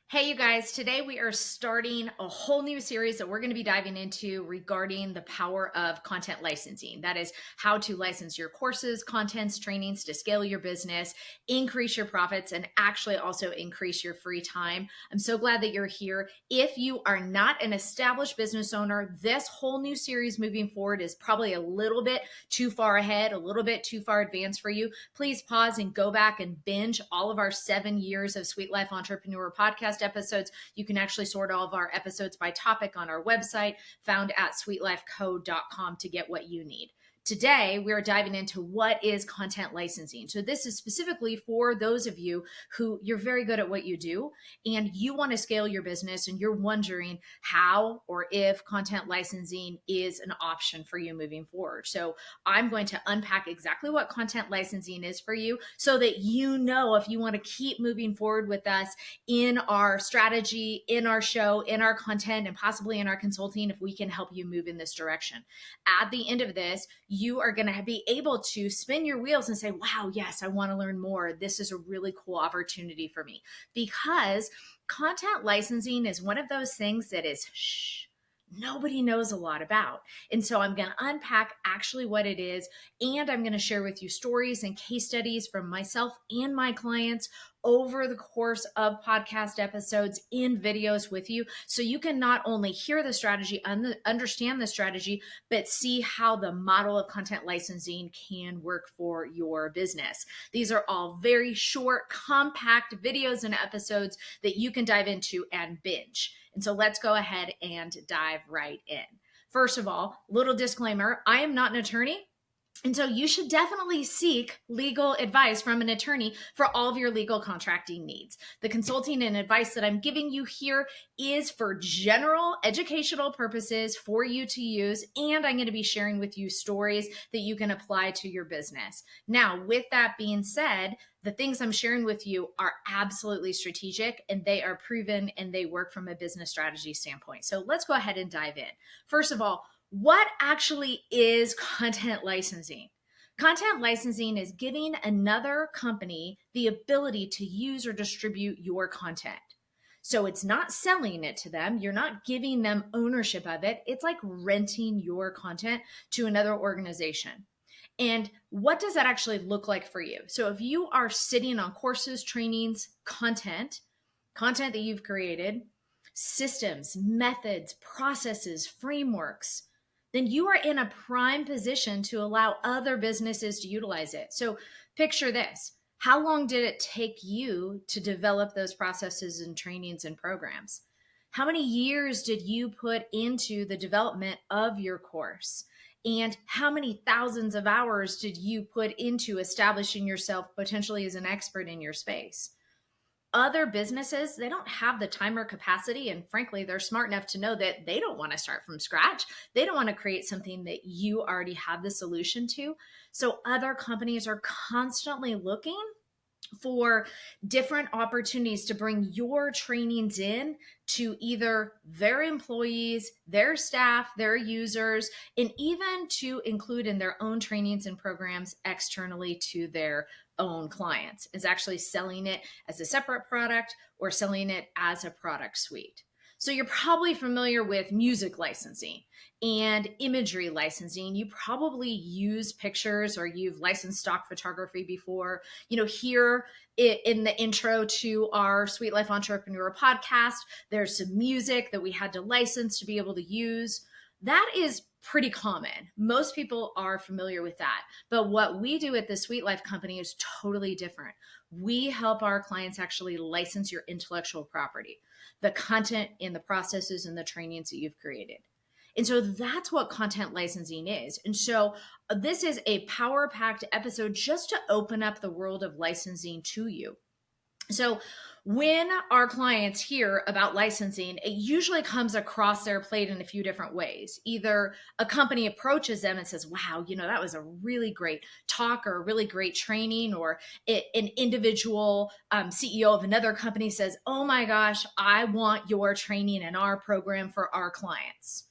Hey, you guys, today we are starting a whole new series that we're going to be diving into regarding the power of content licensing. That is how to license your courses, contents, trainings to scale your business, increase your profits, and actually also increase your free time. I'm so glad that you're here. If you are not an established business owner, this whole new series moving forward is probably a little bit too far ahead, a little bit too far advanced for you. Please pause and go back and binge all of our 7 years of Sweet Life Entrepreneur podcast episodes. You can actually sort all of our episodes by topic on our website, found at sweetlifecode.com, to get what you need. Today, we're diving into what is content licensing. So this is specifically for those of you who you're very good at what you do and you want to scale your business and you're wondering how or if content licensing is an option for you moving forward. So I'm going to unpack exactly what content licensing is for you so that you know if you want to keep moving forward with us in our strategy, in our show, in our content, and possibly in our consulting, if we can help you move in this direction. At the end of this, you are going to be able to spin your wheels and say, wow, yes, I want to learn more. This is a really cool opportunity for me, because content licensing is one of those things that is nobody knows a lot about. And so I'm going to unpack actually what it is. And I'm going to share with you stories and case studies from myself and my clients over the course of podcast episodes in videos with you. So you can not only hear the strategy, understand the strategy, but see how the model of content licensing can work for your business. These are all very short, compact videos and episodes that you can dive into and binge. And so let's go ahead and dive right in. First of all, little disclaimer, I am not an attorney. And so you should definitely seek legal advice from an attorney for all of your legal contracting needs. The consulting and advice that I'm giving you here is for general educational purposes for you to use. And I'm going to be sharing with you stories that you can apply to your business. Now, with that being said, the things I'm sharing with you are absolutely strategic and they are proven and they work from a business strategy standpoint. So let's go ahead and dive in. First of all, what actually is content licensing? Content licensing is giving another company the ability to use or distribute your content. So it's not selling it to them. You're not giving them ownership of it. It's like renting your content to another organization. And what does that actually look like for you? So if you are sitting on courses, trainings, content that you've created, systems, methods, processes, frameworks, then you are in a prime position to allow other businesses to utilize it. So picture this. How long did it take you to develop those processes and trainings and programs? How many years did you put into the development of your course? And how many thousands of hours did you put into establishing yourself potentially as an expert in your space? Other businesses, they don't have the time or capacity. And frankly, they're smart enough to know that they don't want to start from scratch. They don't want to create something that you already have the solution to. So other companies are constantly looking for different opportunities to bring your trainings in to either their employees, their staff, their users, and even to include in their own trainings and programs externally to their own clients, is actually selling it as a separate product or selling it as a product suite. So you're probably familiar with music licensing and imagery licensing. You probably use pictures or you've licensed stock photography before. Here in the intro to our Sweet Life Entrepreneur podcast, there's some music that we had to license to be able to use. That is pretty common. Most people are familiar with that. But what we do at the Sweet Life Company is totally different. We help our clients actually license your intellectual property, the content and the processes and the trainings that you've created. And so that's what content licensing is. And so this is a power-packed episode just to open up the world of licensing to you. So when our clients hear about licensing, it usually comes across their plate in a few different ways. Either a company approaches them and says, wow, that was a really great talk or a really great training, or an individual CEO of another company says, oh my gosh, I want your training and our program for our clients.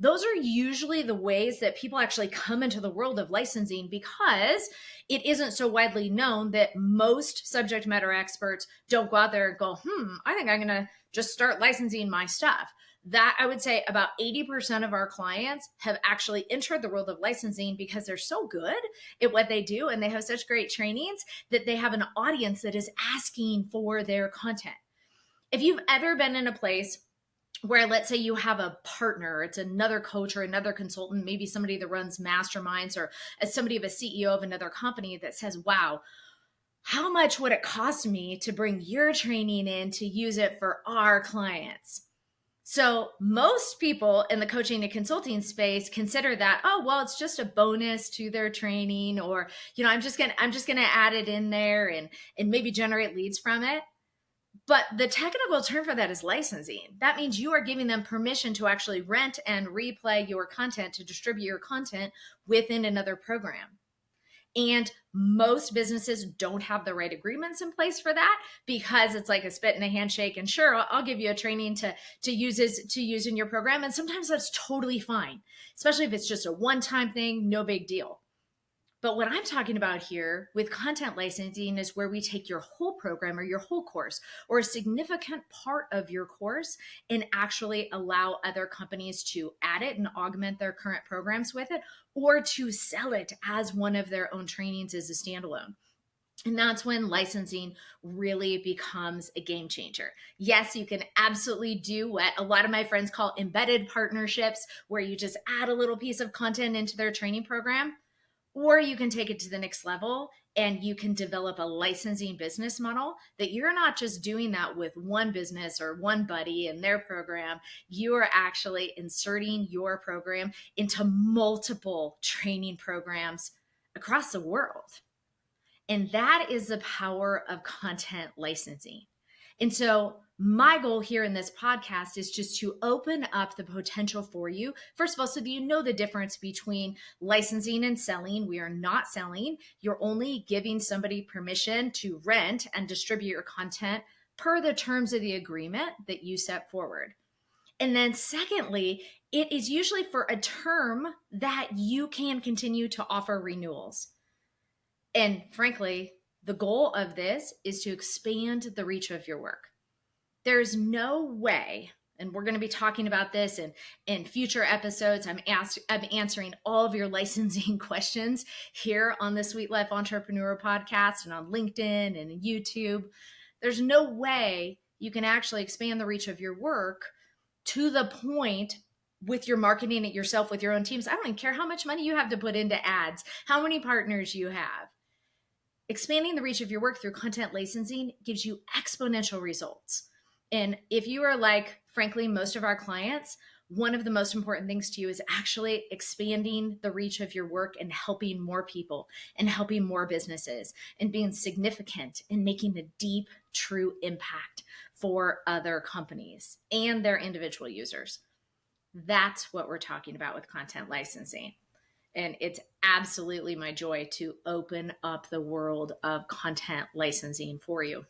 those are usually the ways that people actually come into the world of licensing, because it isn't so widely known that most subject matter experts don't go out there and go, I think I'm going to just start licensing my stuff. That, I would say, about 80% of our clients have actually entered the world of licensing because they're so good at what they do and they have such great trainings that they have an audience that is asking for their content. If you've ever been in a place where, let's say, you have a partner, it's another coach or another consultant, maybe somebody that runs masterminds, or as somebody of a CEO of another company that says, wow, how much would it cost me to bring your training in to use it for our clients? So most people in the coaching and consulting space consider that, oh, well, it's just a bonus to their training, or, I'm just going to add it in there and maybe generate leads from it. But the technical term for that is licensing. That means you are giving them permission to actually rent and replay your content, to distribute your content within another program. And most businesses don't have the right agreements in place for that, because it's like a spit and a handshake. And sure, I'll give you a training to use in your program. And sometimes that's totally fine, especially if it's just a one-time thing, no big deal. But what I'm talking about here with content licensing is where we take your whole program or your whole course or a significant part of your course and actually allow other companies to add it and augment their current programs with it, or to sell it as one of their own trainings as a standalone. And that's when licensing really becomes a game changer. Yes, you can absolutely do what a lot of my friends call embedded partnerships, where you just add a little piece of content into their training program. Or you can take it to the next level and you can develop a licensing business model that you're not just doing that with one business or one buddy in their program. You are actually inserting your program into multiple training programs across the world. And that is the power of content licensing. And so my goal here in this podcast is just to open up the potential for you. First of all, so that you know the difference between licensing and selling. We are not selling. You're only giving somebody permission to rent and distribute your content per the terms of the agreement that you set forward. And then secondly, it is usually for a term that you can continue to offer renewals. And frankly, the goal of this is to expand the reach of your work. There's no way, and we're going to be talking about this in future episodes. I'm answering all of your licensing questions here on the Sweet Life Entrepreneur podcast and on LinkedIn and YouTube. There's no way you can actually expand the reach of your work to the point with your marketing it yourself with your own teams. I don't even care how much money you have to put into ads, how many partners you have. Expanding the reach of your work through content licensing gives you exponential results. And if you are like, frankly, most of our clients, one of the most important things to you is actually expanding the reach of your work and helping more people and helping more businesses and being significant and making a deep, true impact for other companies and their individual users. That's what we're talking about with content licensing. And it's absolutely my joy to open up the world of content licensing for you.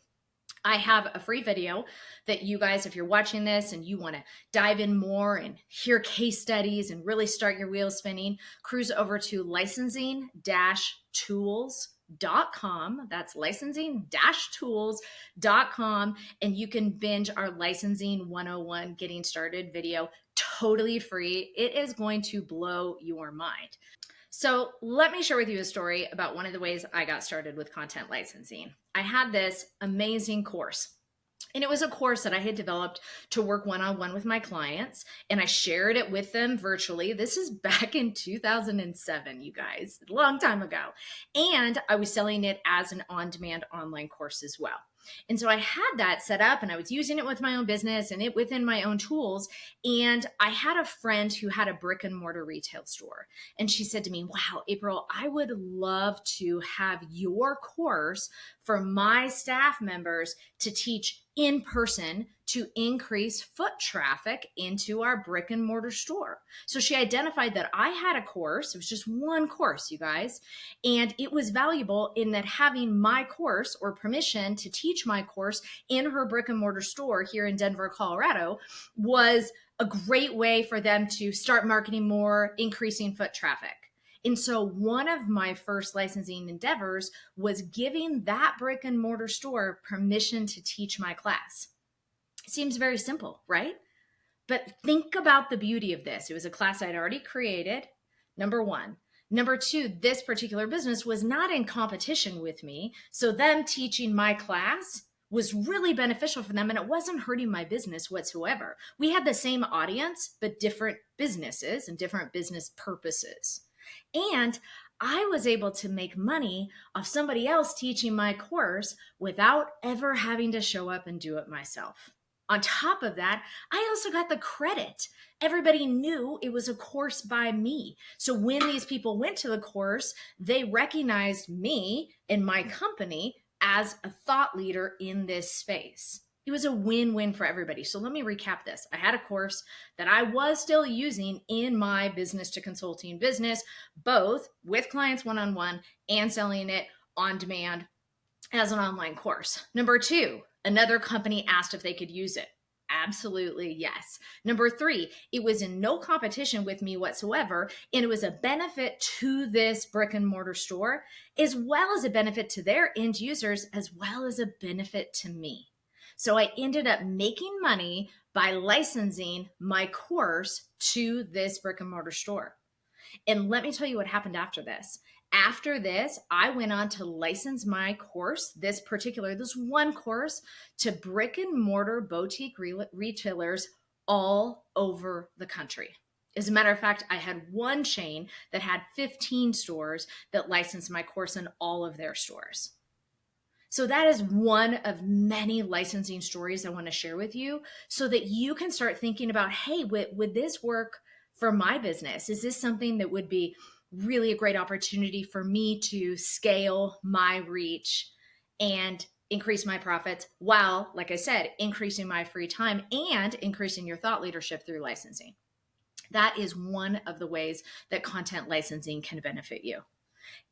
I have a free video that you guys, if you're watching this and you want to dive in more and hear case studies and really start your wheels spinning, cruise over to licensing-tools.com. That's licensing-tools.com. And you can binge our Licensing 101 Getting Started video totally free. It is going to blow your mind. So let me share with you a story about one of the ways I got started with content licensing. I had this amazing course, and it was a course that I had developed to work one-on-one with my clients, and I shared it with them virtually. This is back in 2007, you guys, a long time ago. And I was selling it as an on-demand online course as well. And so I had that set up and I was using it with my own business and it within my own tools. And I had a friend who had a brick and mortar retail store. And she said to me, wow, April, I would love to have your course for my staff members to teach in person to increase foot traffic into our brick and mortar store. So she identified that I had a course. It was just one course, you guys. And it was valuable in that having my course or permission to teach my course in her brick and mortar store here in Denver, Colorado was a great way for them to start marketing more, increasing foot traffic. And so one of my first licensing endeavors was giving that brick and mortar store permission to teach my class. Seems very simple, right? But think about the beauty of this. It was a class I'd already created, number one. Number two, this particular business was not in competition with me. So them teaching my class was really beneficial for them, and it wasn't hurting my business whatsoever. We had the same audience, but different businesses and different business purposes. And I was able to make money off somebody else teaching my course without ever having to show up and do it myself. On top of that, I also got the credit. Everybody knew it was a course by me. So when these people went to the course, they recognized me and my company as a thought leader in this space. It was a win-win for everybody. So let me recap this. I had a course that I was still using in my business to consulting business, both with clients one-on-one and selling it on demand as an online course. Number two, another company asked if they could use it. Absolutely, yes. Number three, it was in no competition with me whatsoever, and it was a benefit to this brick and mortar store, as well as a benefit to their end users, as well as a benefit to me. So I ended up making money by licensing my course to this brick and mortar store. And let me tell you what happened after this. After this, I went on to license my course, this one course, to brick and mortar boutique retailers all over the country. As a matter of fact, I had one chain that had 15 stores that licensed my course in all of their stores. So that is one of many licensing stories I want to share with you so that you can start thinking about, hey, would this work for my business? Is this something that would be really a great opportunity for me to scale my reach and increase my profits while, like I said, increasing my free time and increasing your thought leadership through licensing? That is one of the ways that content licensing can benefit you.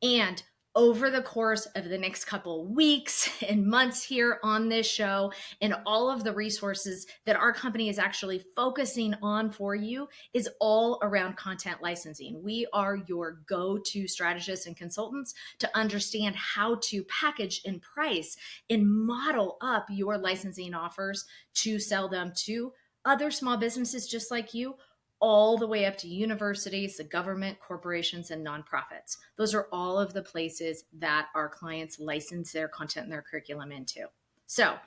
And over the course of the next couple weeks and months here on this show, and all of the resources that our company is actually focusing on for you is all around content licensing. We are your go-to strategists and consultants to understand how to package and price and model up your licensing offers to sell them to other small businesses just like you, all the way up to universities, the government, corporations, and nonprofits. Those are all of the places that our clients license their content and their curriculum into. So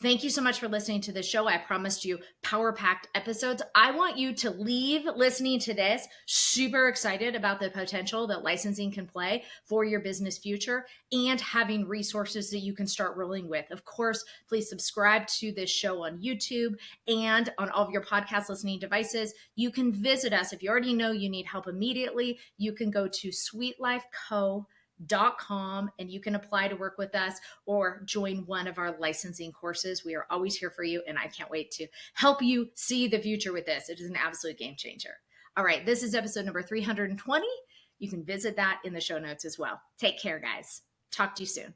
thank you so much for listening to this show. I promised you power-packed episodes. I want you to leave listening to this super excited about the potential that licensing can play for your business future and having resources that you can start rolling with. Of course, please subscribe to this show on YouTube and on all of your podcast listening devices. You can visit us. If you already know you need help immediately, you can go to sweetlifeco.com and you can apply to work with us or join one of our licensing courses. We are always here for you, and I can't wait to help you see the future with this. It is an absolute game changer. All right, this is episode number 320. You can visit that in the show notes as well. Take care, guys. Talk to you soon.